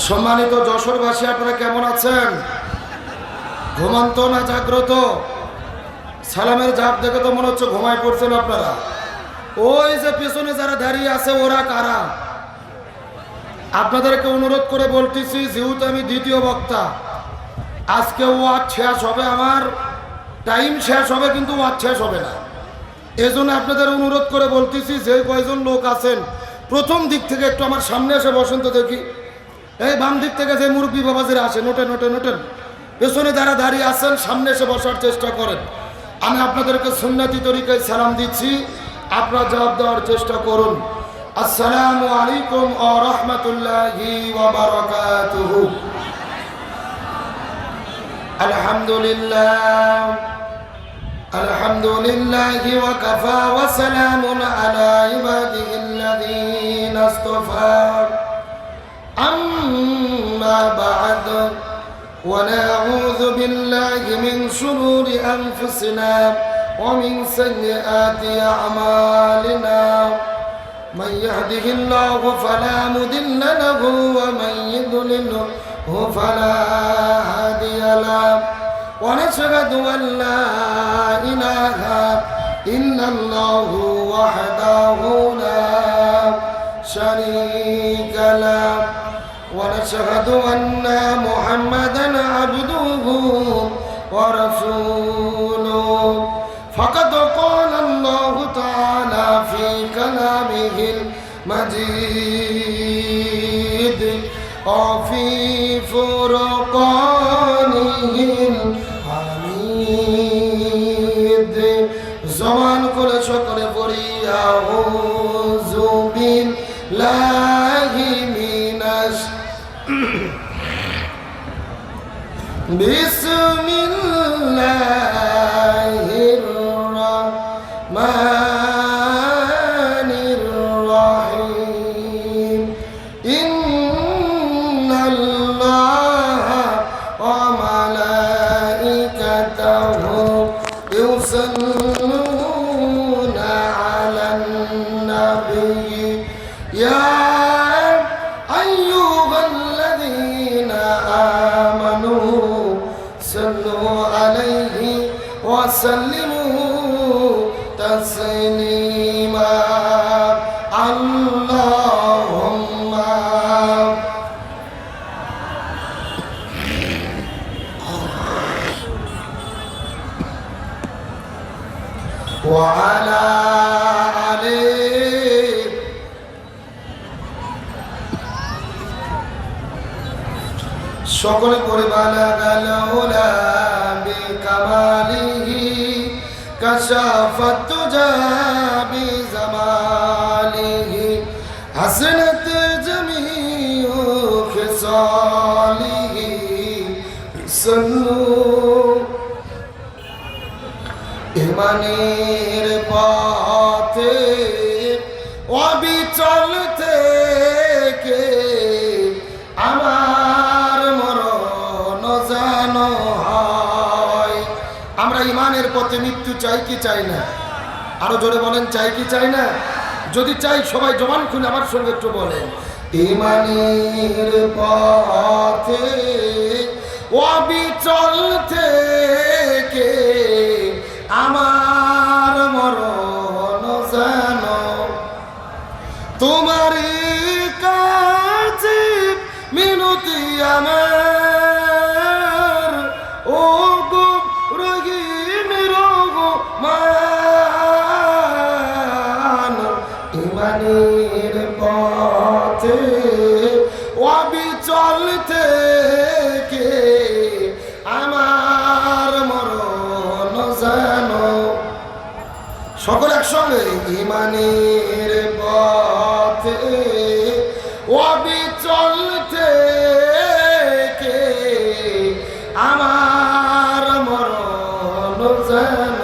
সম্মানিত যশোরবাসী, আপনারা কেমন আছেন? ঘুমন্ত না জাগ্রত? সালামের জাপ দেখে তো মনে হচ্ছে ঘুমায় পড়ছেন আপনারা। ওই যে পেছনে যারা দাঁড়িয়ে আছে ওরা কারা? আপনাদেরকে অনুরোধ করে বলতেছি, যেহেতু আমি দ্বিতীয় বক্তা, আজকে ওয়াজ শেষ হবে, আমার টাইম শেষ হবে, কিন্তু ওয়াজ শেষ হবে না। এজন্য আপনাদের অনুরোধ করে বলতেছি, যে কয়জন লোক আছেন প্রথম দিক থেকে একটু আমার সামনে এসে বসেন তো দেখি। এই বাম দিক থেকে যে মুরব্বী বাবাজিরা আসে, নোটেন নোটেন নোটেন। পেছনে যারা দাঁড়িয়ে আছেন সামনে এসে বসার চেষ্টা করেন। আমি আপনাদেরকে সুন্নতি তরিকায় সালাম দিচ্ছি, আপনারা জবাব দেওয়ার চেষ্টা করুন। আসসালামু আলাইকুম ওয়া রাহমাতুল্লাহি ওয়া বারাকাতুহু। আলহামদুলিল্লাহ আলহামদুলিল্লাহি ওয়া কাফা ওয়া সালামুন আলা ইবাদিহিল্লাযীনা ইসতাফা। أما بعد ونعوذ بالله من شرور أنفسنا ومن سيئات أعمالنا من يهده الله فلا مضل له ومن يضلله فلا هادي له ونشهد أن لا إله إلا الله وحده لا شريك له ونشهد أن محمدًا عبده ورسوله فقد قال الله تعالى في كلامه المجيد وفي فرقانه الحميد زمان كل شكر بري أعوذ بالله من بسم الله الرحمن الرحيم إن الله وملائكته يصلون على النبي يا أيها الذين آمنوا صلوا عليه وسلموا تسليما اللهم وعلى সকলে করে বালাগালা বিকামালিহি কাশাফাত জাবি জামালিহি হাসনাত জামিউ খিসালিহি সাল্লু ইমানের পথে অবিচল থেকে আমার মরণ যেন হয়। আমরা ইমানের পথে মৃত্যু চাই কি চাই না? আরো জোরে বলেন, চাই কি চাই না? যদি চাই সবাই জবান খুলে আমার সঙ্গে একটু বলেন, ইমানের পথে অবিচল থেকে আমার মরণ যেন তোমারই কাছে মিনতি আমার ও গো রহিম রহমান। ইমানের পথে অবিচল থেকে আমার মরণ যেন সকল একসঙ্গে ইমানের পথে অবিচল থেকে আমার মরণ যেন।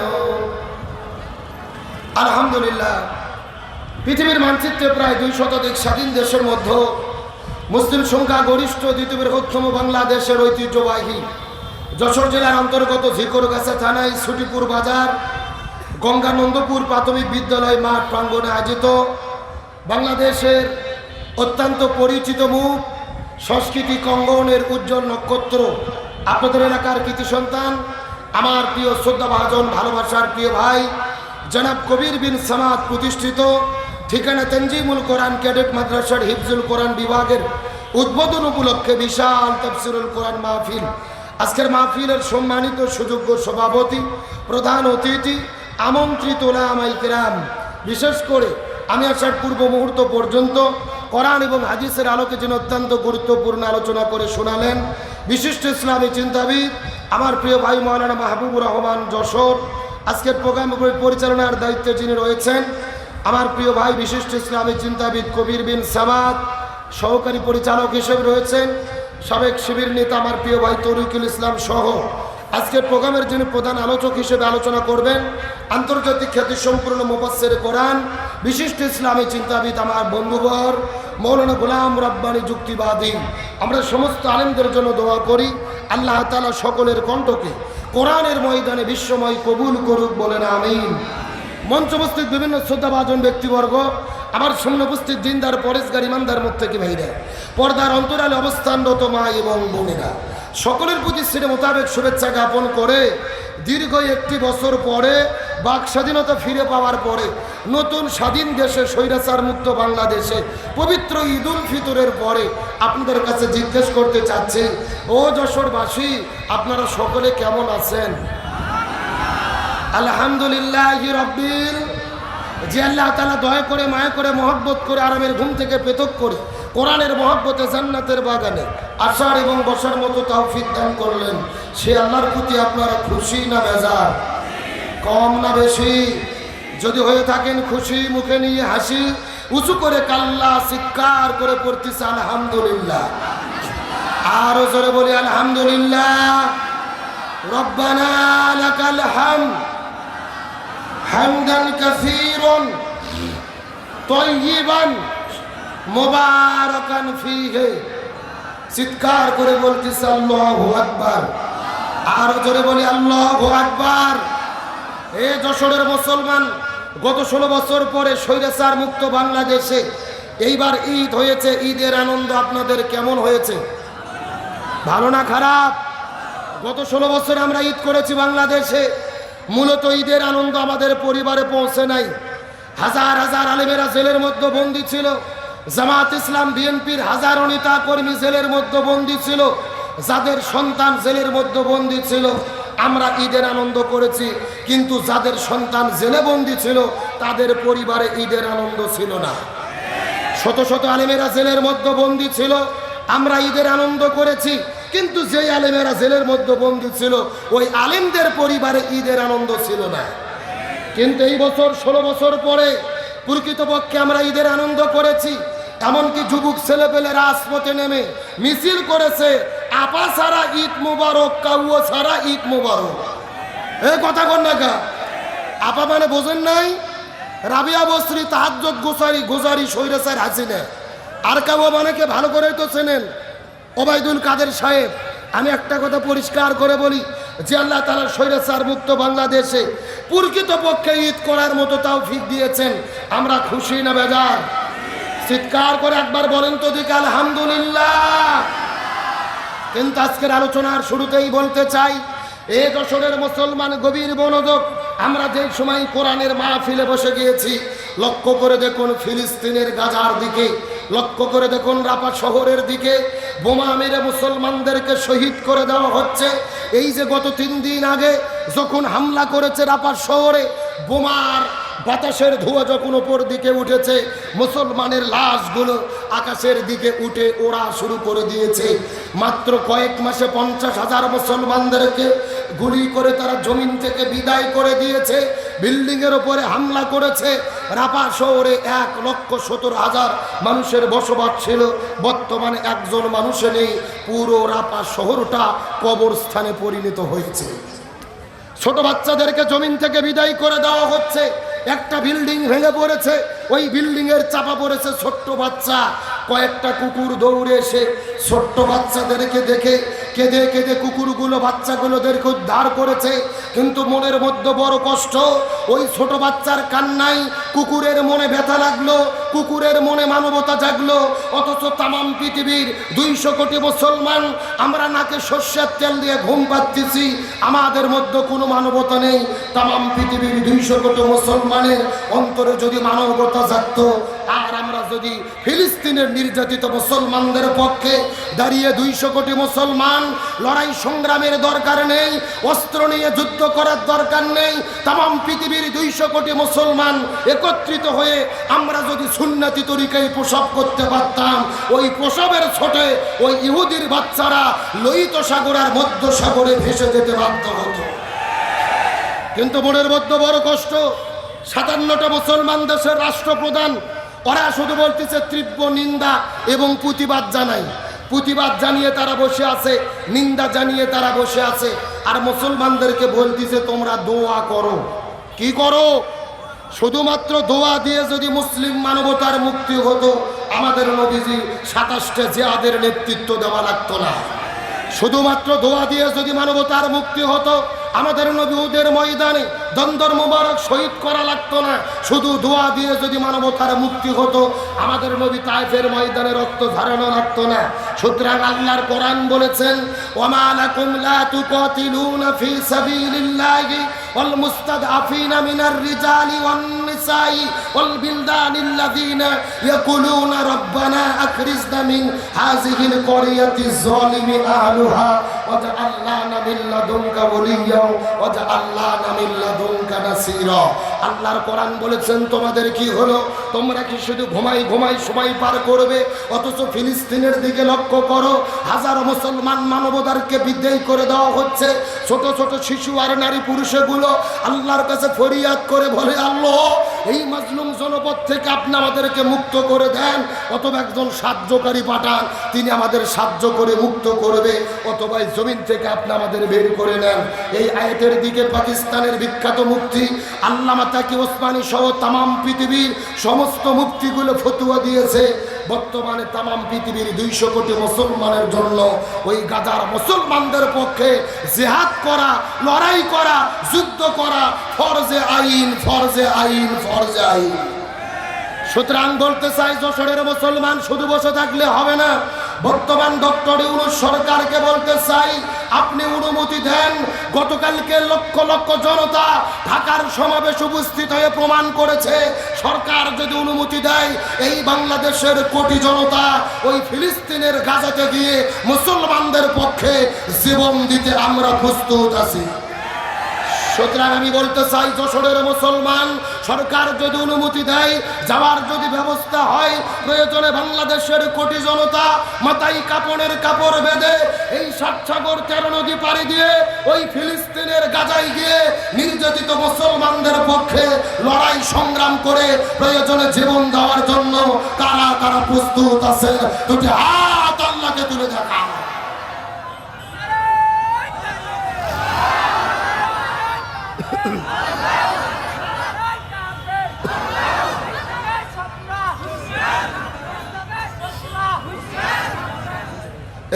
আলহামদুলিল্লাহ, পৃথিবীর মানচিত্রে প্রায় 2 শতাধিক স্বাধীন দেশের মধ্যে মুসলিম সংখ্যা গরিষ্ঠ দ্বিতীয় বৃহত্তম বাংলাদেশের ঐতিহ্যবাহী যশোর জেলার অন্তর্গত ঝিকরগাছা থানায় ছুটিপুর বাজার গঙ্গানন্দপুর প্রাথমিক বিদ্যালয় মাঠ প্রাঙ্গণে আয়োজিত বাংলাদেশের অত্যন্ত পরিচিত মুখ সংস্কৃতি কঙ্গনের উজ্জ্বল নক্ষত্র, আপনাদের এলাকার কৃতি সন্তান, আমার প্রিয় শ্রদ্ধাভাজন ভালোবাসার প্রিয় ভাই জনাব কবির বিন সামাদ প্রতিষ্ঠিত ঠিকানা তানজিমুল কোরআন ক্যাডেট মাদ্রাসার হিফজুল কোরআন বিভাগের উদ্বোধন উপলক্ষে বিশাল তাফসীরুল কোরআন মাহফিল। আজকের মাহফিলের সম্মানিত সুযোগ্য সভাপতি, প্রধান অতিথি, আমন্ত্রিত উলামায়ে কেরাম, বিশেষ করে আমি আসার পূর্ব মুহূর্ত পর্যন্ত কোরআন এবং হাদিসের আলোকে যিনি অত্যন্ত গুরুত্বপূর্ণ আলোচনা করে শোনালেন, বিশিষ্ট ইসলামী চিন্তাবিদ আমার প্রিয় ভাই মাওলানা মাহবুবুর রহমান যশোর। আজকের প্রোগ্রাম পরিচালনার দায়িত্বে যিনি রয়েছেন আমার প্রিয় ভাই বিশিষ্ট ইসলামী চিন্তাবিদ কবির বিন সামাদ, সহকারী পরিচালক হিসেবে রয়েছেন সাবেক শিবির নেতা আমার প্রিয় ভাই তরিকুল ইসলাম সহ আজকের প্রোগ্রামের যিনি প্রধান আলোচক হিসেবে আলোচনা করবেন আন্তর্জাতিক খ্যাতিসম্পন্ন মুফাসসির কোরআন বিশিষ্ট ইসলামী চিন্তাবিদ আমার বন্ধুবর মৌলানা গোলাম রব্বানী যুক্তিবাদী। আমরা সমস্ত আলেমদের জন্য দোয়া করি আল্লাহ তাআলা সকলের কণ্ঠকে কোরআনের ময়দানে বিশ্বময় কবুল করুক, বলেন আমিন। মঞ্চ উপস্থিত বিভিন্ন শ্রদ্ধাভাজন ব্যক্তিবর্গ, আমার সামনে উপস্থিত দিনদার পরেশগার ইমানদার মুত্তাকি ভাইরা, পর্দার অন্তরালে অবস্থানরত মা এবং বোনেরা, সকলের প্রতি শ্রেণী মোতাবেক শুভেচ্ছা জ্ঞাপন করে দীর্ঘ একটি বছর পরে বাক স্বাধীনতা ফিরে পাওয়ার পরে নতুন স্বাধীন দেশে স্বৈরাচার মুক্ত বাংলাদেশে পবিত্র ঈদ উল ফিতরের পরে আপনাদের কাছে জিজ্ঞেস করতে চাচ্ছি, ও যশোরবাসী, আপনারা সকলে কেমন আছেন? আলহামদুলিল্লাহি রাব্বিল, যে আল্লাহ তাআলা দয়া করে মায়া করে মহব্বত করে আরামের ঘুম থেকে পৃথক করে কোরআনের মহব্বতে জান্নাতের বাগানে আসার এবং বসার মতো তৌফিক দান করলেন, সে আল্লাহর প্রতি আপনারা খুশি না বেজার? কম না বেশি? যদি হয়ে থাকেন খুশি, মুখে নিয়ে হাসি, উঁচু করে কাল্লা চিৎকার করে পড়তেছে আলহামদুলিল্লাহ। আরো জোরে বলি আলহামদুলিল্লাহ। রব্বানা লাকাল হামদ হামদান কাসীরান তাইয়িবান মুবারাকান ফীহি। চিৎকার করে বলতেছে আল্লাহু আকবার। আরো জোরে বলি আল্লাহু আকবার। এ যশোরের মুসলমান, গত 16 বছর পরে স্বৈরাচার মুক্ত বাংলাদেশে এইবার ঈদ হয়েছে। ঈদের আনন্দ আপনাদের কেমন হয়েছে? ভালো না খারাপ? গত 16 বছর আমরা ঈদ করেছি বাংলাদেশে, মূলত ঈদের আনন্দ আমাদের পরিবারে পৌঁছে নাই। হাজার হাজার আলেমেরা জেলের মধ্যে বন্দী ছিল, জামাত ইসলাম বিএনপির হাজারো নেতা কর্মী জেলের মধ্যে বন্দী ছিল, যাদের সন্তান জেলের মধ্যে বন্দী ছিল। আমরা ঈদের আনন্দ করেছি, কিন্তু যাদের সন্তান জেলে বন্দী ছিল তাদের পরিবারে ঈদের আনন্দ ছিল না। শত শত আলেমেরা জেলের মধ্যে বন্দী ছিল, আমরা ঈদের আনন্দ করেছি, কিন্তু যে আলেমেরা জেলের মধ্যে বন্দী ছিল ওই আলেমদের পরিবারে ঈদের আনন্দ ছিল না। কিন্তু এই বছর 16 বছর পরে প্রকৃতপক্ষে আমরা ঈদের আনন্দ করেছি। এমনকি যুবক ছেলেপেলে রাজপথে নেমে মিছিল করেছে, আপা সারা ঈদ মুবারক, কাউয়া সারা ঈদ মুবারক। এই কথা কন না কা? আপা মানে বোঝেন নাই? রাবিয়া বসরি, তাহাজ্জুদ গুজারি স্বৈরাচার হাসিনা। আর কাউয়া মানে কে ভালো করে তো চেনেন, ওবায়দুল কাদের সাহেব। আমি একটা কথা পরিষ্কার করে বলি, যে আল্লাহ তাআলা স্বৈরাচার মুক্ত বাংলাদেশে প্রকৃতপক্ষে ঈদ করার মতো তৌফিক দিয়েছেন, আমরা খুশি না বেজার? চিৎকার করে একবার বলেন তো দিকে আলহামদুলিল্লাহ। কিন্তু আজকের আলোচনার শুরুতেই বলতে চাই, এ যশোরের মুসলমান গভীর মনোযোগ। আমরা যে সময় কোরআনের মাহফিলে বসে গিয়েছি, লক্ষ্য করে দেখুন ফিলিস্তিনের গাজার দিকে, লক্ষ্য করে দেখুন রাফা শহরের দিকে বোমা মেরে মুসলমানদেরকে শহীদ করে দেওয়া হচ্ছে। এই যে গত 3 দিন আগে যখন হামলা করেছে রাফা শহরে, বোমার বাতাসের ধোঁয়া যখন উপর দিকে উঠেছে, মুসলমানের লাশগুলো আকাশের দিকে উঠে ওড়া শুরু করে দিয়েছে। মাত্র কয়েক মাসে 50,000 মুসলমানদেরকে গুলি করে তারা জমিন থেকে বিদায় করে দিয়েছে। বিল্ডিংয়ের উপরে হামলা করেছে। রাফা শহরে 1,17,000 মানুষের বসবাস ছিল, বর্তমানে একজন মানুষ নেই। পুরো রাফা শহরটা কবরস্থানে পরিণত হয়েছে। ছোট বাচ্চাদেরকে জমিন থেকে বিদায় করে দেওয়া হচ্ছে। একটা বিল্ডিং ভেঙে পড়েছে, ওই বিল্ডিং এর চাপা পড়েছে ছোট্ট বাচ্চা। কয়েকটা কুকুর দৌড়ে এসে ছোট্ট বাচ্চাদেরকে দেখে কেঁদে কেঁদে কুকুরগুলো বাচ্চাগুলোদেরকে উদ্ধার করেছে। কিন্তু মনের মধ্যে বড় কষ্ট, ওই ছোট বাচ্চার কান্নাই কুকুরের মনে ব্যথা লাগলো, কুকুরের মনে মানবতা জাগলো। অথচ তামাম পৃথিবীর 200 কোটি মুসলমান আমরা নাকে সর্ষের তেল দিয়ে ঘুম পাচ্ছি, আমাদের মধ্যে কোনো মানবতা নেই। তামাম পৃথিবীর 200 কোটি মুসলমানের অন্তরে যদি মানবতা জাগতো, আর আমরা যদি ফিলিস্তিনের নির্যাতিত মুসলমানদের পক্ষে দাঁড়িয়ে 200 কোটি মুসলমান লড়াই সংগ্রামের দরকার নেই, অস্ত্র নিয়ে যুদ্ধ করার দরকার নেই। তামাম পৃথিবীর 200 কোটি মুসলমান একত্রিত হয়ে আমরা যদি সুন্নতি তরিকায় প্রসব করতে পারতাম, ওই প্রসবের ছোটে ওই ইহুদির বাচ্চারা লোহিত সাগর আর মধ্য সাগরে ভেসে যেতে বাধ্য হতো। কিন্তু মনের মধ্যে বড় কষ্ট, 57টা মুসলমান দেশের রাষ্ট্রপ্রধান ওরা শুধু বলতেছে তীব্র নিন্দা এবং প্রতিবাদ জানাই। প্রতিবাদ জানিয়ে তারা বসে আছে, নিন্দা জানিয়ে তারা বসে আছে, আর মুসলমানদেরকে বলতেছে তোমরা দোয়া করো। কি করো? শুধুমাত্র দোয়া দিয়ে যদি মুসলিম মানবতার মুক্তি হতো, আমাদের নবীজি 27টে জিহাদের নেতৃত্ব দেওয়া লাগতো না। শুধুমাত্র দোয়া দিয়ে যদি মানবতার মুক্তি হতো, আমাদের নবী উহুদের ময়দানে দন্দর মুবারক শহীদ করা লাগতো না। শুধু দোয়া দিয়ে যদি মানবতার মুক্তি হতো, আমাদের নবী তায়েফের ময়দানে রক্ত ঝরানো লাগতো না। সুতরাং আল্লাহর কোরআন বলেছেন, ওমা লাকুম লা তুকাতিলুনা ফি সাবিলিল্লাহি ওয়াল মুস্তাদআফিনা মিনার রিজালি ওয়ান নিসাই ওয়াল বিলদানিল্লাযিনা ইয়াকুলুনা রাব্বানা আখরিজনা মিন হাযিহিল ক্বরিয়াতিজ যালিমি আহলুহা ওয়াজআল লানা মিন লাদুনকা ওয়ালিয়্যা ওয়াজআল লানা মিন লাদুনকা নাসীরা। আল্লাহর কোরআন বলেছেন, তোমাদের কি হলো? তোমরা কি শুধু ঘুমাই ঘুমাই সময় পার করবে? অথচ ফিলিস্তিনের দিকে লক্ষ্য করো, হাজারো মুসলমান মানবতাকে বিদায় করে দেওয়া হচ্ছে। ছোট ছোট শিশু আর নারী পুরুষগুলো আল্লাহর কাছে ফরিয়াদ করে বলে, আল্লাহ এই মাজলুম জনপদ থেকে আপনি আমাদেরকে মুক্ত করে দেন, অথবা একজন সাহায্যকারী পাঠান, তিনি আমাদের সাহায্য করে মুক্ত করবে, অথবা এই জমিন থেকে আপনি আমাদের বের করে নেন। এই আয়াতের দিকে পাকিস্তানের বিখ্যাত মুফতি আল্লামা তাকি ওসমানী সহ তামাম পৃথিবীর সমস্ত মুফতিগুলো ফতোয়া দিয়েছে। বর্তমানে তামাম পৃথিবীর 200 কোটি মুসলমানের জন্য ওই গাজার মুসলমানদের পক্ষে জিহাদ করা, লড়াই করা, যুদ্ধ করা ফরজে আইন, ফরজে আইন, ফরজে আইন। সুতরাং বলতে চাই, যশোরের মুসলমান শুধু বসে থাকলে হবে না। বর্তমান ডক্টর ইউনূস সরকারকে বলতে চাই, আপনি অনুমতি দেন। গতকালকে লক্ষ লক্ষ জনতা ঢাকার সমাবেশ উপস্থিত হয়ে প্রমাণ করেছে, সরকার যদি অনুমতি দেয়, এই বাংলাদেশের কোটি জনতা ওই ফিলিস্তিনের গাজাতে গিয়ে মুসলমানদের পক্ষে জীবন দিতে আমরা প্রস্তুত আছি। সুতরাং আমি বলতে চাই, যশোরের মুসলমান সরকার যদি অনুমতি দেয়, যাওয়ার যদি ব্যবস্থা হয়, প্রয়োজনে বাংলাদেশের কোটি জনতা মাথায় কাপড়ের কাপড় বেঁধে এই 7 সাগর 13 নদী পাড়ি দিয়ে ওই ফিলিস্তিনের গাজায় গিয়ে নির্যাতিত মুসলমানদের পক্ষে লড়াই সংগ্রাম করে প্রয়োজনে জীবন দেওয়ার জন্য কারা কারা প্রস্তুত আছে? দুটি হাত আল্লাহকে তুলে দেখা।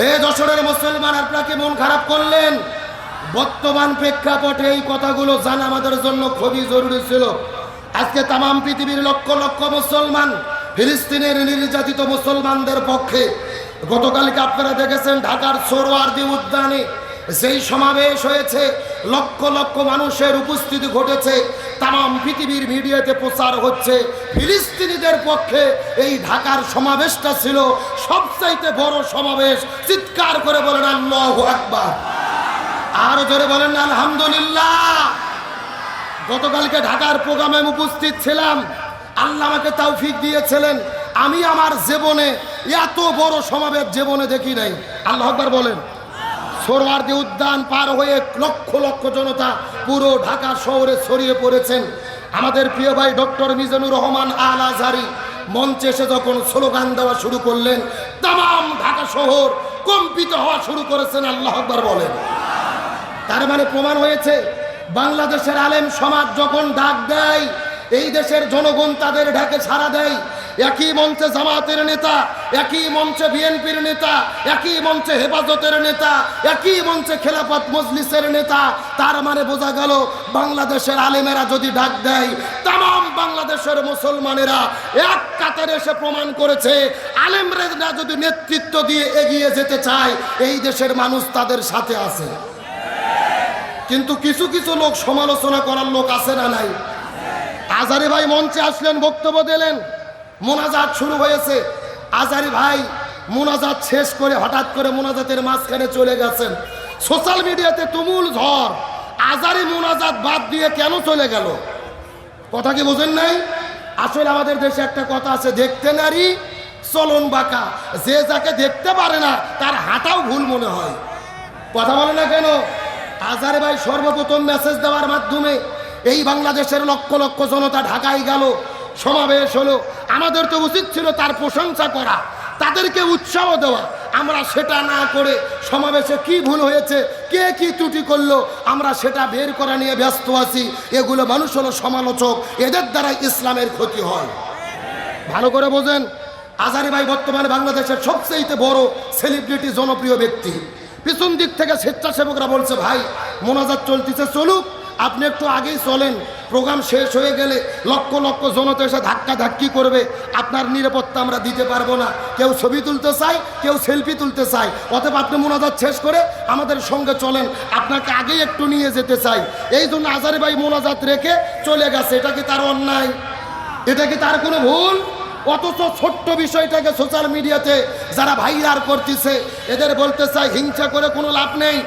এই যশোরের মুসলমান, আপনাকে মন খারাপ করলেন? বর্তমান প্রেক্ষাপটে এই কথাগুলো জানা আমাদের জন্য খুবই জরুরি ছিল। আজকে তামাম পৃথিবীর লক্ষ লক্ষ মুসলমান ফিলিস্তিনের নির্যাতিত মুসলমানদের পক্ষে। গতকালকে আপনারা দেখেছেন ঢাকার সোহরাওয়ার্দী উদ্যানে যেই সমাবেশ হয়েছে, লক্ষ লক্ষ মানুষের উপস্থিতি ঘটেছে, তামাম পৃথিবীর মিডিয়াতে প্রচার হচ্ছে। ফিলিস্তিনিদের পক্ষে এই ঢাকার সমাবেশটা ছিল সবচাইতে বড় সমাবেশ। চিৎকার করে বলেন আল্লাহু আকবার, আর জোরে বলেন আলহামদুলিল্লাহ। গতকালকে ঢাকার প্রোগ্রামে উপস্থিত ছিলাম, আল্লাহ আমাকে তৌফিক দিয়েছিলেন। আমি আমার জীবনে এত বড় সমাবেশ জীবনে দেখি নাই। আল্লাহু আকবার বলেন। সোহরাওয়ার্দী উদ্যান পার হয়ে লক্ষ লক্ষ জনতা পুরো ঢাকা শহরে ছড়িয়ে পড়েছেন। আমাদের প্রিয় ভাই ডক্টর মিজানুর রহমান আল আজহারি মঞ্চে এসে যখন স্লোগান দেওয়া শুরু করলেন, তামাম ঢাকা শহর কম্পিত হওয়া শুরু করেছেন। আল্লাহু আকবার বলেন। তার মানে প্রমাণ হয়েছে, বাংলাদেশের আলেম সমাজ যখন ডাক দেয়, এই দেশের জনগণ তাদের ডাকে সাড়া দেয়। একই মঞ্চে জামাতের নেতা, একই মঞ্চে বিএনপির নেতা, একই মঞ্চে হেফাজতের নেতা, একই মঞ্চে খেলাফত মজলিসের নেতা। তার মানে বোঝা গেল বাংলাদেশের আলেমেরা যদি ডাক দেয়, তাম বাংলাদেশের মুসলমানেরা এক কাতারে এসে প্রমাণ করেছে আলেমরা যদি নেতৃত্ব দিয়ে এগিয়ে যেতে চায়, এই দেশের মানুষ তাদের সাথে আছে। কিন্তু কিছু কিছু লোক সমালোচনা করার লোক আছে না নাই? আজারি ভাই মঞ্চে আসলেন, বক্তব্য দিলেন, মোনাজাত শুরু হয়েছে। আজারি ভাই মোনাজাত শেষ করে হঠাৎ করে মোনাজাতের মাঝখানে চলে গেছেন। সোশ্যাল মিডিয়াতে তুমুল ঝড়। আজারি মোনাজাত বাদ দিয়ে কেন চলে গেল? কথা কি বোঝেন নাই? আসলে আমাদের দেশে একটা কথা আছে, দেখতে নারী চলন বাঁকা। যে যাকে দেখতে পারে না তার হাঁটাও ভুল মনে হয়। কথা বলে না কেন? আজারি ভাই সর্বপ্রথম মেসেজ দেওয়ার মাধ্যমে এই বাংলাদেশের লক্ষ লক্ষ জনতা ঢাকায় গেল, সমাবেশ হলো। আমাদের তো উচিত ছিল তার প্রশংসা করা, তাদেরকে উৎসাহ দেওয়া। আমরা সেটা না করে সমাবেশে কি ভুল হয়েছে, কে কি ত্রুটি করলো, আমরা সেটা বের করা নিয়ে ব্যস্ত আছি। এগুলো মানুষ হলো সমালোচক, এদের দ্বারা ইসলামের ক্ষতি হয়। ভালো করে বোঝেন, আজারি ভাই বর্তমানে বাংলাদেশের সবচেয়ে বড় সেলিব্রিটি, জনপ্রিয় ব্যক্তি। পিছন দিক থেকে স্বেচ্ছাসেবকরা বলছে, ভাই মোনাজাত চলতেছে, চলুক, আপনি একটু আগেই চলেন, প্রোগ্রাম শেষ হয়ে গেলে লক্ষ লক্ষ জনতা এসে ধাক্কা ধাক্কি করবে, আপনার নিরাপত্তা আমরা দিতে পারবো না। কেউ ছবি তুলতে চায়, কেউ সেলফি তুলতে চায়, অতএব আপনি মোনাজাত শেষ করে আমাদের সঙ্গে চলেন, আপনাকে আগেই একটু নিয়ে যেতে চাই। এই জন্য আজারি ভাই মোনাজাত রেখে চলে গেছে। এটা কি তার অন্যায়? এটা কি তার কোনো ভুল? অথচ ছোট্ট বিষয়টাকে সোশ্যাল মিডিয়াতে যারা ভাইরাল করতেছে, এদের বলতে চাই হিংসা করে কোনো লাভ নেই।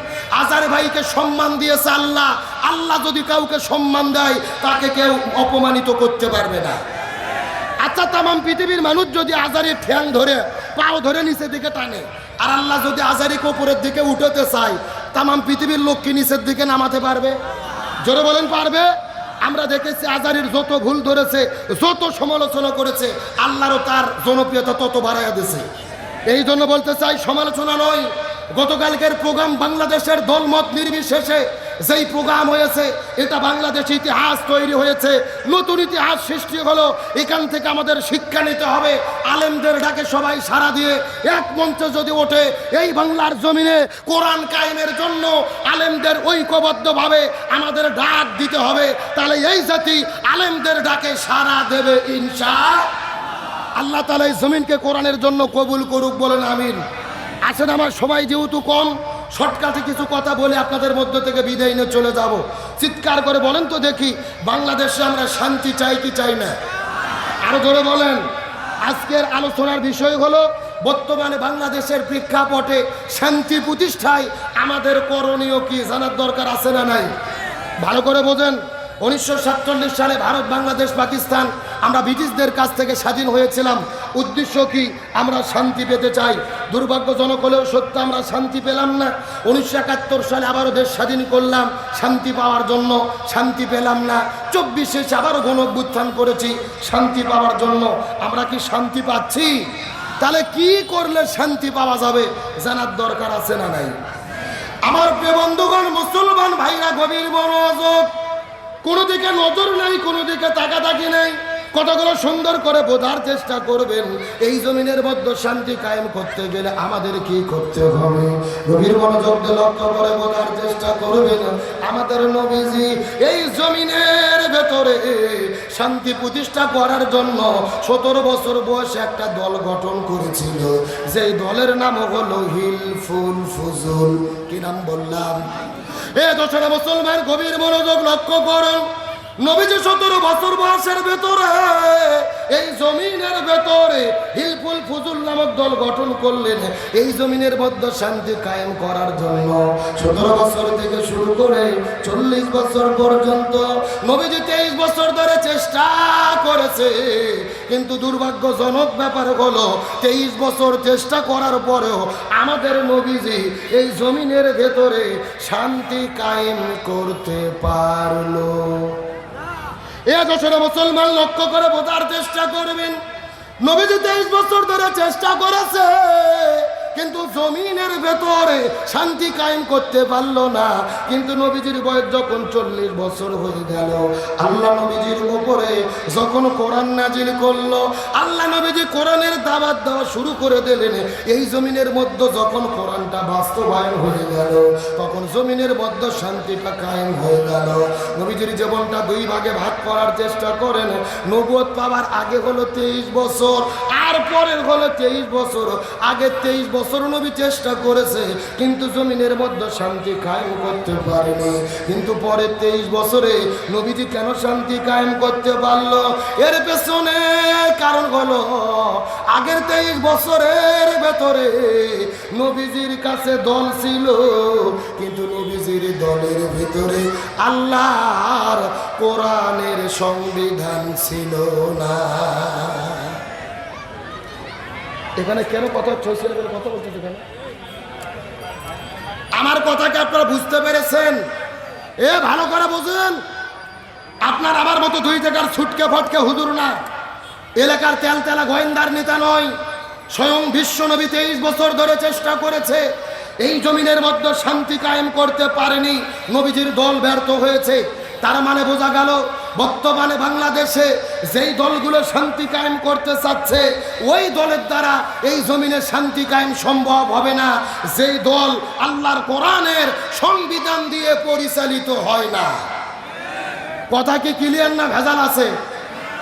আজারি ভাইকে সম্মান দিয়েছে আল্লাহ। আল্লাহ যদি কাউকে সম্মান দেয়, তাকে কেউ অপমানিত করতে পারবে না। আচ্ছা, তামাম পৃথিবীর মানুষ যদি আজারির ঠ্যাং ধরে, পাও ধরে নিচের দিকে টানে, আর আল্লাহ যদি আজারিকে উপরের দিকে উঠাতে চায়, তামাম পৃথিবীর লোককে নিচের দিকে নামাতে পারবে? জোরে বলেন, পারবে? আমরা দেখেছি আজারির যত ভুল ধরেছে, যত সমালোচনা করেছে, আল্লাহরও তার জনপ্রিয়তা তত বাড়াইয়া দিয়েছে। এই জন্য বলতে চাই, সমালোচনা নয়। গতকালকের প্রোগ্রাম বাংলাদেশের দলমত নির্বিশেষে যেই প্রোগ্রাম হয়েছে, এটা বাংলাদেশে ইতিহাস তৈরি হয়েছে, নতুন ইতিহাস সৃষ্টি হলো। এখান থেকে আমাদের শিক্ষা নিতে হবে। আলেমদের ডাকে সবাই সাড়া দিয়ে এক মঞ্চে যদি ওঠে, এই বাংলার জমিনে কোরআন কায়েমের জন্য আলেমদের ঐক্যবদ্ধভাবে আমাদের ডাক দিতে হবে, তাহলে এই জাতি আলেমদের ডাকে সাড়া দেবে ইনশাআল্লাহ। আল্লাহ তাআলা এই জমিনকে কোরআনের জন্য কবুল করুক, বলেন আমিন। আসেন, আমার সময় যেহেতু কম, শর্টকাটে কিছু কথা বলে আপনাদের মধ্য থেকে বিদায় নিয়ে চলে যাব। চিৎকার করে বলেন তো দেখি, বাংলাদেশে আমরা শান্তি চাই কি চাই না? আরো জোরে বলেন। আজকের আলোচনার বিষয় হলো বর্তমানে বাংলাদেশের প্রেক্ষাপটে শান্তি প্রতিষ্ঠায় আমাদের করণীয় কি, জানার দরকার আছে না নাই? ভালো করে বোঝেন। 1947 সালে ভারত, বাংলাদেশ, পাকিস্তান আমরা ব্রিটিশদের কাছ থেকে স্বাধীন হয়েছিলাম। উদ্দেশ্য কি? আমরা শান্তি পেতে চাই। দুর্ভাগ্যজনক হলেও সত্য, আমরা শান্তি পেলাম না। 1971 সালে আবারও দেশ স্বাধীন করলাম শান্তি পাওয়ার জন্য, শান্তি পেলাম না। 24-এ আবারও গণঅভ্যুত্থান করেছি শান্তি পাওয়ার জন্য। আমরা কি শান্তি পাচ্ছি? তাহলে কি করলে শান্তি পাওয়া যাবে, জানার দরকার আছে না নাই? আমার প্রিয় বন্ধুগণ, মুসলমান ভাইরা, গভীর মনোযোগ। কোনো দিকে নজর নাই, কোনো দিকে তাকাতাকি নেই। কতগুলো সুন্দর করে বোঝার চেষ্টা করবেন। এই জমিনের মধ্যে শান্তি কায়েম করতে গেলে আমাদের কি করতে হবে, গভীর মনোযোগ দিয়ে লক্ষ্য করে বোঝার চেষ্টা করবেন। আমাদের নবীজি এই জমিনের ভেতরে শান্তি প্রতিষ্ঠা করার জন্য 17 বছর বয়সে একটা দল গঠন করেছিল, যেই দলের নাম হলো হিলফুল ফুজুল। কি নাম বললাম? এ দোষরা মুসলমান, গভীর মনোযোগ লক্ষ্য করুন। নবীজি 17 বছর বয়সের ভেতরে এই জমিনের ভেতরে হিলফুল ফুজুল নামক দল গঠন করলেন, এই জমিনের মধ্যে শান্তি কায়েম করার জন্য। 17 বছর থেকে শুরু করে 40 বছর পর্যন্ত নবীজি 23 বছর ধরে চেষ্টা করেছে। কিন্তু দুর্ভাগ্যজনক ব্যাপার হলো, 23 বছর চেষ্টা করার পরেও আমাদের নবীজি এই জমিনের ভেতরে শান্তি কায়েম করতে পারলো। এ দোষরা মুসলমান, লক্ষ্য করে বোঝার চেষ্টা করবেন। নবীজি 23 বছর ধরে চেষ্টা করেছে, কিন্তু জমিনের ভেতরে শান্তি কায়েম করতে পারলো না। কিন্তু নবীজির বয়স যখন 40 বছর হয়ে গেল, আল্লাহ নবীজির উপরে যখন কোরআন নাজিল করলো, আল্লাহ নবীজি কোরআনের দাওয়াত দেওয়া শুরু করে দিলেন। এই জমিনের মধ্যে যখন কোরআনটা বাস্তবায়ন হয়ে গেল, তখন জমিনের মধ্যে শান্তিটা কায়েম হয়ে গেল। নবীজির জীবনটা 2 ভাগে ভাগ করার চেষ্টা করেন। নবুয়ত পাওয়ার আগে হলো 23 বছর, আর পরের হলো 23 বছর। আগে 23 বছর নবী চেষ্টা করেছে, কিন্তু জমিনের মধ্যে শান্তি কায়েম করতে পারেনি। কিন্তু পরে 23 বছরে নবীজি কেন শান্তি কায়েম করতে পারলো? এর পেছনে কারণ হলো আগের 23 বছরের ভেতরে নবীজির কাছে দল ছিল, কিন্তু নবীজির দলের ভিতরে আল্লাহর কোরআনের সংবিধান ছিল না। এখানে কেন কথা হচ্ছে? কথা বলতেছে কেন? আমার কথাকে আপনারা বুঝতে পেরেছেন? ভালো করে বুঝেন। আপনার আমার মতো 2 টাকার ছুটকে ফটকে হুজুর না, এলাকার তেলতেলা গোয়েন্দার নেতা নয়। স্বয়ং বিশ্বনবী 23 বছর ধরে চেষ্টা করেছে, এই জমিনের মধ্যে শান্তি কায়েম করতে পারেনি। নবীজির দল ব্যর্থ হয়েছে। তার মানে বোঝা গেল, বর্তমানে বাংলাদেশে যেই দলগুলো শান্তি কায়েম করতে চাচ্ছে, ওই দলের দ্বারা এই জমিনে শান্তি কায়েম সম্ভব হবে না, যেই দল আল্লাহর কোরআনের সংবিধান দিয়ে পরিচালিত হয় না। কথা কি ক্লিয়ার না ভেজাল আছে?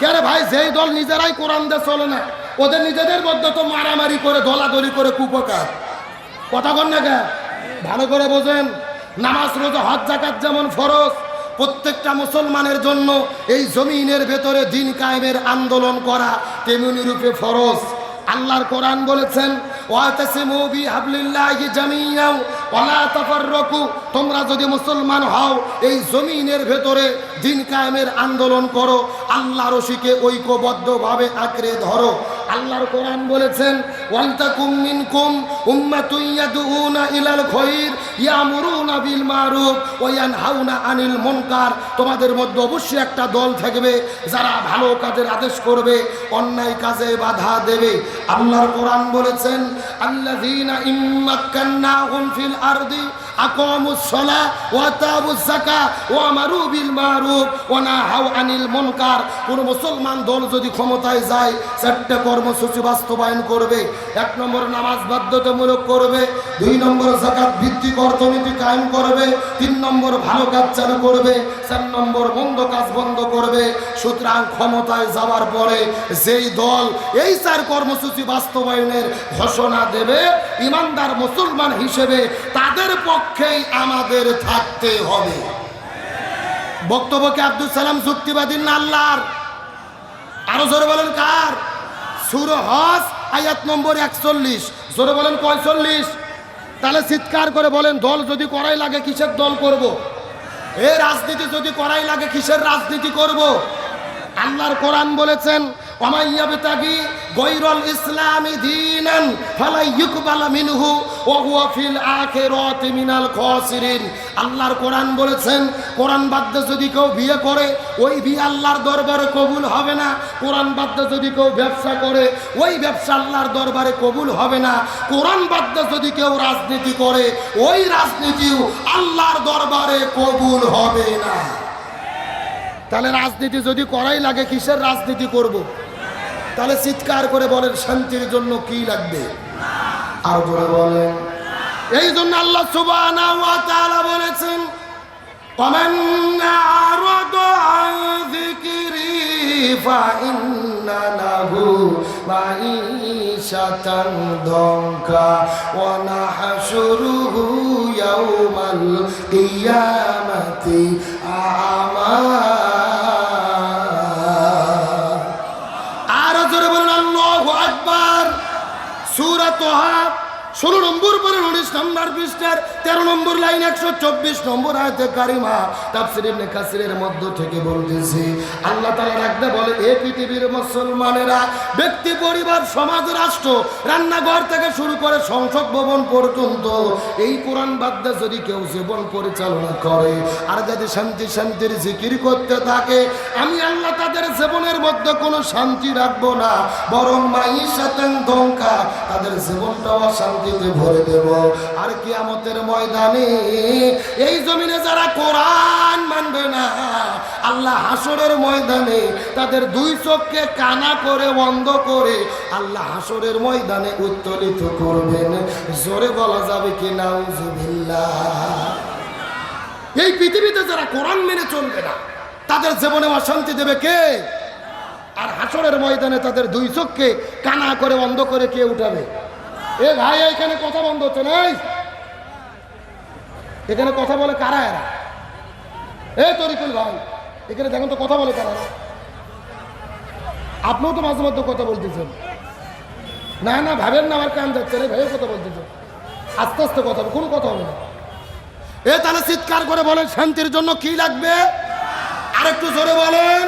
কেন ভাই, যেই দল নিজেরাই কোরআন দিয়ে চলে না, ওদের নিজেদের মধ্যে তো মারামারি করে দলাদলি করে কুপকার। কথা বল না কে? ভালো করে বোঝেন। নামাজ রোজা হজ যাকাত যেমন ফরজ, প্রত্যেকটা মুসলমানের জন্য এই জমিনের ভেতরে দিন কায়েমের আন্দোলন করা তেমনি রূপে ফরজ। আল্লাহর কোরআন বলেছেন, ওয়াতাসিমু বিহাবলিল্লাহি জামিআন ওয়ালা তাফাররাকু, তোমরা যদি মুসলমান হও এই জমিনের ভেতরে দিন কায়েমের আন্দোলন করো, আল্লাহর রশিকে ঐক্যবদ্ধভাবে আঁকড়ে ধরো। আল্লাহর কোরআন বলেছেন, ওয়ালতাকুম মিনকুম উম্মাতুন ইয়াদউনা ইলাল খায়র ইয়ামুরুনা বিল মারুফ ওয়া ইয়ানহাউনা আনিল মুনকার, তোমাদের মধ্যে অবশ্যই একটা দল থাকবে যারা ভালো কাজের আদেশ করবে, অন্যায় কাজে বাধা দেবে। আল্লাহর কোরআন বলেছেন, আল্লাযীনা ইম্মাক্কান্নাহুম ফিল আরদি আকামুস সালাহ ওয়া আতাউজ যাকাত ওয়া আমারু বিল মারুফ ওয়া নাহাউ আনিল মুনকার। কোন মুসলমান দল যদি ক্ষমতায় যায়, 4টা কর্মসূচি বাস্তবায়ন করবে। 1 নম্বর নামাজ বাধ্যতামূলক করবে, 2 নম্বর যাকাত ভিত্তিক অর্থনীতি কায়েম করবে, 3 নম্বর ভালো কাজ চালু করবে, 4 নম্বর মন্দ কাজ বন্ধ করবে। সুতরাং ক্ষমতায় যাওয়ার পরে যেই দল এই 4 কর্মসূচি বাস্তবায়নের ঘোষণা দেবে, ইমানদার মুসলমান হিসেবে তাদের পক্ষেই আমাদের থাকতে হবে। বক্তব্যকে আব্দুল সালাম যুক্তিবাদী না আল্লাহর? আরো জোরে বলেন কার? সূরা হজ আয়াত নম্বর 41। জোরে বলেন 45। তাহলে চিৎকার করে বলেন, দল যদি করাই লাগে কিসের দল করব? এই রাজনীতি যদি করাই লাগে কিসের রাজনীতি করব? আল্লাহর কোরআন বলেছেন, ওয়া ইয়াবতাগি গায়রাল ইসলামি দীনান ফালা ইউকবালা মিনহু ওয়া হুয়া ফিল আখিরাতি মিনাল খাসিরিন। আল্লাহর কোরআন বলেছেন, কোরআন বাদ যদি কেউ বিয়ে করে, ওই বিয়ে আল্লাহর দরবারে কবুল হবে না। কোরআন বাদ যদি কেউ ব্যবসা করে, ওই ব্যবসা আল্লাহর দরবারে কবুল হবে না। কোরআন বাদ যদি কেউ রাজনীতি করে, ওই রাজনীতিও আল্লাহর দরবারে কবুল হবে না। তাহলে রাজনীতি যদি করাই লাগে কিসের রাজনীতি করব? তাহলে চিৎকার করে বলেন, শান্তির জন্য কি লাগবে? আর বলে বলেন। এই জন্য আল্লাহ সুবহানাহু ওয়া তাআলা বলেছেন, ওয়ামান আরাদা আন যিকরি ফাইন্না লাহু মাঈশাতান দানকা ওয়া নাহশুরুহু ইয়াওমাল কিয়ামাতি আমা। সূরা তাহা 16 নম্বর পরে 19 নম্বর পৃষ্ঠার 13 নম্বর লাইন 124 নম্বর আয়াতে কারিমা তাফসীর ইবনে কাসিরের মধ্য থেকে বলতেছি, আল্লাহ তাআলা রাখতে বলে, এ পৃথিবীর মুসলমানেরা, ব্যক্তি, পরিবার, সমাজ, রাষ্ট্র, রান্নাঘর থেকে শুরু করে সংসদ ভবন পর্যন্ত এই কোরআন বাদ্যা যদি কেউ জীবন পরিচালনা করে আর যদি শান্তির জিকির করতে থাকে, আমি আল্লাহ তাদের জীবনের মধ্যে কোনো শান্তি রাখবো না, বরং মাইশাতান দঙ্কা, তাদের জীবনটাও অশান্তিতে ভরে দেব। আর কিয়ামতের ময়দানে এই জমিনে যারা কোরআন মানবে না, আল্লাহ হাসরের ময়দানে তাদের দুই চোখকে কানা করে বন্ধ করে আল্লাহ হাসরের ময়দানে উত্তোলিত করবেন। জোরে বলা যাবে কি নাউজুবিল্লাহ। এই পৃথিবীতে যারা কোরআন মেনে চলবে না তাদের জীবনে অশান্তি দেবে কে? আর হাসরের ময়দানে তাদের দুই চোখকে কানা করে বন্ধ করে কে উঠাবে? এ ভাই, এখানে কথা বন্ধ হচ্ছে না, এখানে কথা বলে কারা এরা? এ তরিকুল ভাই, এখানে দেখুন তো কথা বলে কারা? আপনিও তো মাঝে মধ্যে কথা বলতেছেন। না না, ভাবেন না আমার কান যাচ্ছে, রে ভাইও কথা বলতেছেন। আস্তে আস্তে কথা হবে, কোনো কথা হবে না। এ তাহলে চিৎকার করে বলেন, শান্তির জন্য কি লাগবে? আর একটু জোরে বলেন।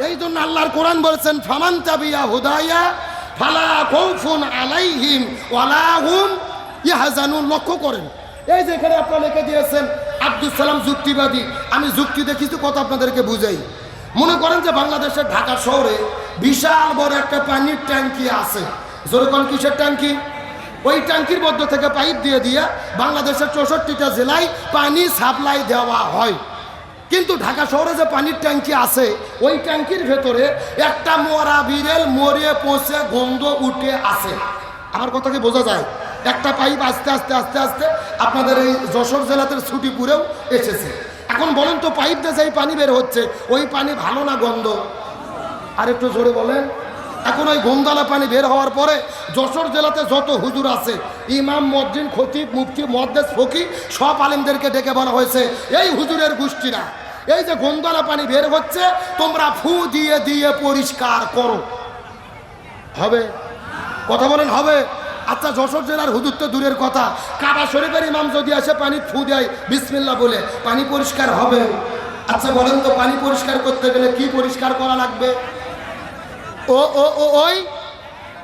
এই জন্য আল্লাহর কোরআন বলেছেন, ফামান তাবিয়া হুদায়া ফালা খাউফুন আলাইহিম ওয়ালা হুম ইয়াহজানুন। লক্ষ্য করেন, এই যে এখানে আপনারা লিখে দিয়েছেন আব্দুল সালাম যুক্তিবাদী। আমি যুক্তি দেখিছি, কথা আপনাদেরকে বুঝাই। মনে করেন যে বাংলাদেশের ঢাকা শহরে বিশাল বড় একটা পানির ট্যাঙ্কি আছে। জোরে কোন কিসের ট্যাঙ্কি? ওই ট্যাঙ্কির মধ্য থেকে পাইপ দিয়ে দিয়ে বাংলাদেশের 64টা জেলায় পানি সাপ্লাই দেওয়া হয়। কিন্তু ঢাকা শহরে যে পানির ট্যাঙ্কি আছে, ওই ট্যাঙ্কির ভেতরে একটা মরা বিড়েল মরে পচে গন্ধ উঠে আছে। আমার কথা কি বোঝা যায়? একটা পাইপ আস্তে আস্তে আস্তে আস্তে আপনাদের এই যশোর জেলাতে ছুটিপুরেও এসেছে। এখন বলেন তো, পাইপ দিয়ে যেই পানি বের হচ্ছে ওই পানি ভালো না গন্ধ? আর একটু জোরে বলেন। এখন ওই গন্ধালা পানি বের হওয়ার পরে যশোর জেলাতে যত হুজুর আছে, ইমাম, মসজিদ, খতিব, মুফতি, মুহাদ্দিস, ফকি, সব আলেমদেরকে ডেকে বলা হয়েছে, এই হুজুরের গোষ্ঠীরা এই যে গন্ধালা পানি বের হচ্ছে তোমরা ফু দিয়ে দিয়ে পরিষ্কার করো। হবে? কথা বলেন, হবে? আচ্ছা, যশোর জেলার হুজুর তো দূরের কথা, কাবা শরীফের ইমাম যদি আসে পানি ফু দেয় বিসমিল্লাহ বলে, পানি পরিষ্কার হবে? আচ্ছা বলেন তো, পানি পরিষ্কার করতে গেলে কি পরিষ্কার করা লাগবে? ওই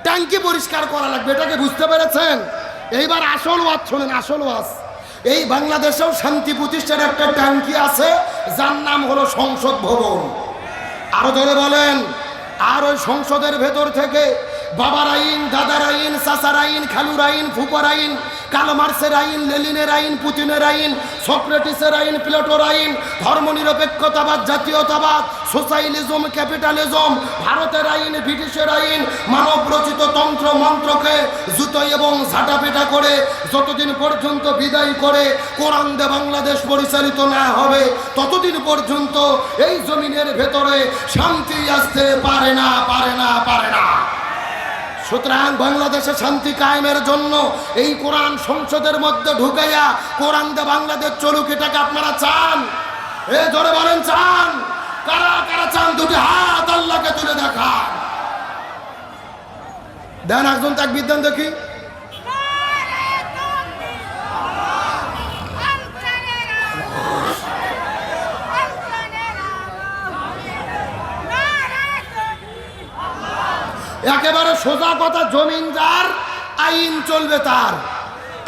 ট্যাঙ্কি পরিষ্কার করা লাগবে। এটাকে বুঝতে পেরেছেন? এইবার আসল ওয়াজ শোনেন, আসল ওয়াজ। এই বাংলাদেশেও শান্তি প্রতিষ্ঠার একটা ট্যাঙ্কি আছে, যার নাম হলো সংসদ ভবন। আরো ধরে বলেন। আর ওই সংসদের ভেতর থেকে বাবার আইন, দাদার আইন, চাচার আইন, খালুর আইন, ফুপার আইন, কার্ল মার্ক্সের আইন, লেনিনের আইন, পুতিনের আইন, সক্রেটিসের আইন, প্লেটোর আইন, ধর্মনিরপেক্ষতাবাদ, জাতীয়তাবাদ, সোশ্যালিজম, ক্যাপিটালিজম, ভারতের আইন, ব্রিটিশের আইন, মানব রচিত তন্ত্র মন্ত্রকে জুতো এবং ঝাঁটাপেটা করে যতদিন পর্যন্ত বিদায় করে কোরআন দিয়ে বাংলাদেশ পরিচালিত না হবে ততদিন পর্যন্ত এই জমিনের ভেতরে শান্তি আসতে পারে না, পারে না, পারে না। সুতরাং বাংলাদেশে শান্তি কায়েমের জন্য এই কোরআন সংসদের মধ্যে ঢুকাইয়া কোরআন দিয়ে বাংলাদেশ চলুক, এটাকে আপনারা চান? এ ধরে বলেন, চান? কারা কারা চান? দুটি হাত আল্লাহকে তুলে দেখান। দেন একজন তাকবীর দেন দেখি। একেবারে সোজা কথা, জমিন যার আইন চলবে তার।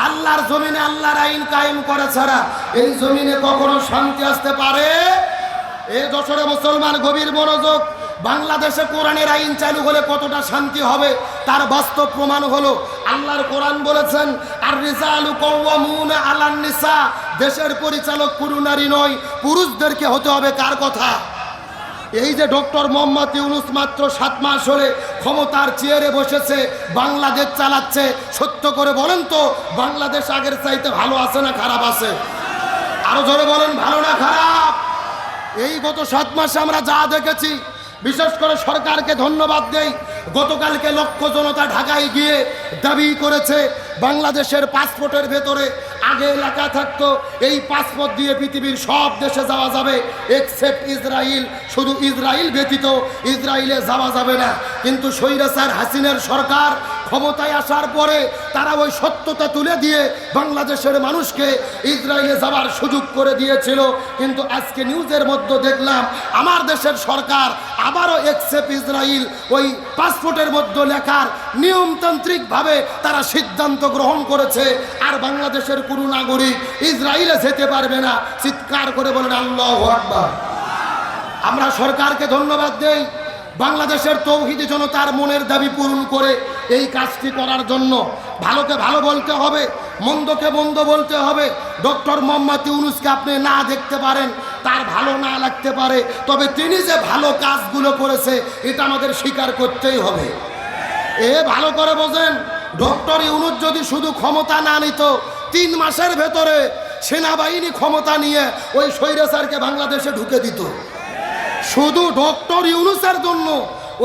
আল্লাহর জমিনে আল্লাহর আইন কায়েম করা ছাড়া এই জমিনে কখনো শান্তি আসতে পারে? এ যশোরে মুসলমান গভীর মনোযোগ। বাংলাদেশে কোরআনের আইন চালু হলে কতটা শান্তি হবে তার বাস্তব প্রমাণ হলো আল্লাহর কোরআন বলেছেন, আর রিজালু কাওয়ামুনা আলান নিসা। দেশের পরিচালক পুরুষ নারী নয়, পুরুষদেরকে হতে হবে। কার কথা? এই যে ডক্টর মোহাম্মদ ইউনূস মাত্র 7 মাস হলে ক্ষমতার চেয়ারে বসেছে, বাংলাদেশ চালাচ্ছে। সত্য করে বলেন তো, বাংলাদেশ আগের চাইতে ভালো আছে না খারাপ আছে? আরো জোরে বলেন, ভালো না খারাপ? এই গত 7 মাসে আমরা যা দেখেছি, বিশেষ করে সরকারকে ধন্যবাদ দেই। গতকালকে লক্ষ জনতা ঢাকায় গিয়ে দাবি করেছে বাংলাদেশের পাসপোর্টের ভেতরে আগে লেখা থাকতো এই পাসপোর্ট দিয়ে পৃথিবীর সব দেশে যাওয়া যাবে এক্সেপ্ট ইসরায়েল। শুধু ইসরায়েল ব্যতীত ইসরায়েলে যাওয়া যাবে না। কিন্তু স্বৈরাচার হাসিনার সরকার ক্ষমতায় আসার পরে তারা ওই সত্যতা তুলে দিয়ে বাংলাদেশের মানুষকে ইসরায়েলে যাওয়ার সুযোগ করে দিয়েছিল। কিন্তু আজকে নিউজের মধ্যে দেখলাম আমার দেশের সরকার আবারও একসেপ্ট ইসরায়েল ওই পাসপোর্টের মধ্যে লেখার নিয়মতান্ত্রিকভাবে তারা সিদ্ধান্ত গ্রহণ করেছে, আর বাংলাদেশের কোনো নাগরিক ইসরায়েলে যেতে পারবে না। চিৎকার করে বলেন আল্লাহু আকবার। আমরা সরকারকে ধন্যবাদ দেই, বাংলাদেশের তৌহিদি জনতার মনের দাবি পূরণ করে এই কাজটি করার জন্য। ভালোকে ভালো বলতে হবে, মন্দকে মন্দ বলতে হবে। ডক্টর মোহাম্মদ ইউনূসকে আপনি না দেখতে পারেন, তার ভালো না লাগতে পারে, তবে তিনি যে ভালো কাজগুলো করেছে এটা আমাদের স্বীকার করতেই হবে। ভালো করে বোঝেন, ডক্টর ইউনূস যদি শুধু ক্ষমতা না নিত, 3 মাসের ভেতরে সেনাবাহিনী ক্ষমতা নিয়ে ওই স্বৈরাচারকে বাংলাদেশে ঢুকে দিত। শুধু ডক্টর ইউনূসের জন্য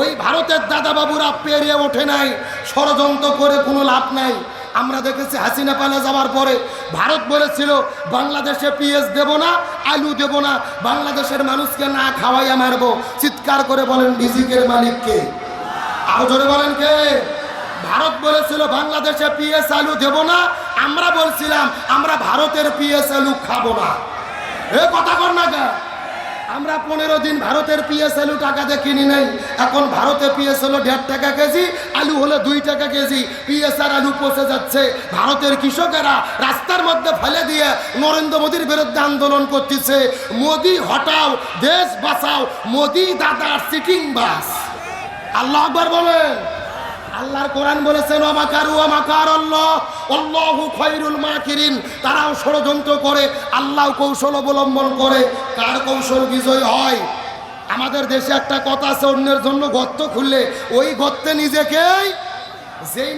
ওই ভারতের দাদাবাবুরা পেরিয়ে ওঠে নাই। ষড়যন্ত্র করে কোনো লাভ নাই। আমরা দেখেছি হাসিনা পালা যাওয়ার পরে ভারত বলেছিল বাংলাদেশে পিএস দেব না, আলু দেব না, বাংলাদেশের মানুষকে না খাওয়াইয়া মারবো। চিৎকার করে বলেন রিজিকের মালিককে। আরো জোরে বলেন কে? ভারত বলেছিল বাংলাদেশে পিএস আলু দেব না, আমরা বলছিলাম আমরা ভারতের পিএস আলু খাবো না। কথা কর না গা। আমরা 15 দিন ভারতের পিএস আলু টাকা দিয়ে কিনি নাই। এখন ভারতে পিএস হলো 1.5 টাকা কেজি, আলু হলো 2 টাকা কেজি। পিএস আর আলু পচে যাচ্ছে। ভারতের কৃষকেরা রাস্তার মধ্যে ফেলে দিয়ে নরেন্দ্র মোদীর বিরুদ্ধে আন্দোলন করতেছে। মোদি হটাও, দেশ বাঁচাও, মোদি দাদার সিটিং বাস। আল্লাহু আকবার বলেন। আল্লাহর কোরআন বলেছেন ওয়ামাকারু ওয়ামাকার আল্লাহ আল্লাহু খায়রুল মাকিরিন। তারাও ষড়যন্ত্র করে, আল্লাহ কৌশল অবলম্বন করে। কার কৌশল বিজয় হয়? আমাদের দেশে একটা কথা আছে, অন্যের জন্য গর্ত খুললে ওই গর্তে নিজেকেই যেই